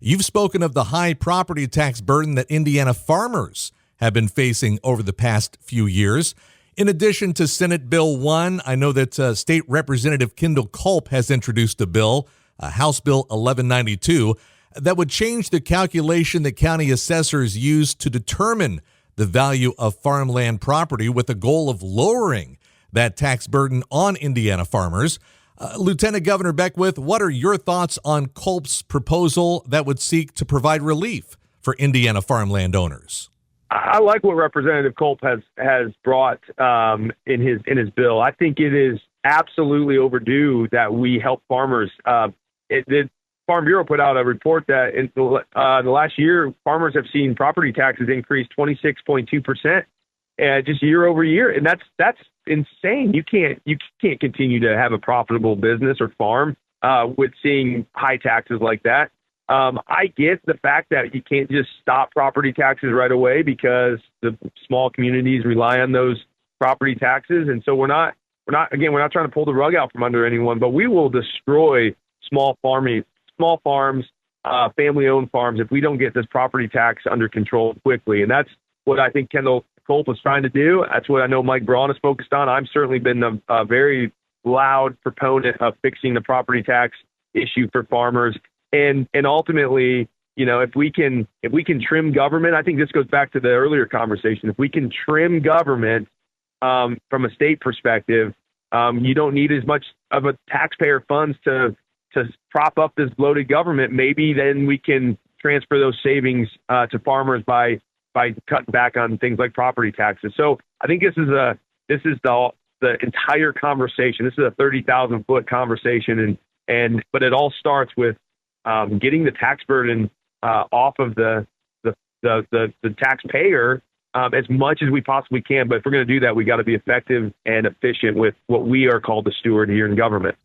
You've spoken of the high property tax burden that Indiana farmers have been facing over the past few years. In addition to Senate Bill 1, I know that State Representative Kendall Culp has introduced a bill, House Bill 1192, that would change the calculation that county assessors use to determine the value of farmland property, with the goal of lowering that tax burden on Indiana farmers. Lieutenant Governor Beckwith, what are your thoughts on Culp's proposal that would seek to provide relief for Indiana farmland owners? I like what Representative Culp has brought in his bill. I think it is absolutely overdue that we help farmers. The Farm Bureau put out a report that in the last year, farmers have seen property taxes increase 26.2%, just year over year, and that's insane. You can't continue to have a profitable business or farm with seeing high taxes like that. I get the fact that you can't just stop property taxes right away because the small communities rely on those property taxes. And so we're not trying to pull the rug out from under anyone, but we will destroy small farms, family-owned farms if we don't get this property tax under control quickly. And that's what I think Kendall Culp is trying to do. That's what I know Mike Braun is focused on. I've certainly been a very loud proponent of fixing the property tax issue for farmers. And ultimately, if we can trim government, I think this goes back to the earlier conversation. If we can trim government from a state perspective, you don't need as much of a taxpayer funds to prop up this bloated government. Maybe then we can transfer those savings to farmers by cutting back on things like property taxes. So I think this is the entire conversation. This is a 30,000 foot conversation, but it all starts with getting the tax burden off of the taxpayer as much as we possibly can. But if we're going to do that, we got to be effective and efficient with what we are called to steward here in government.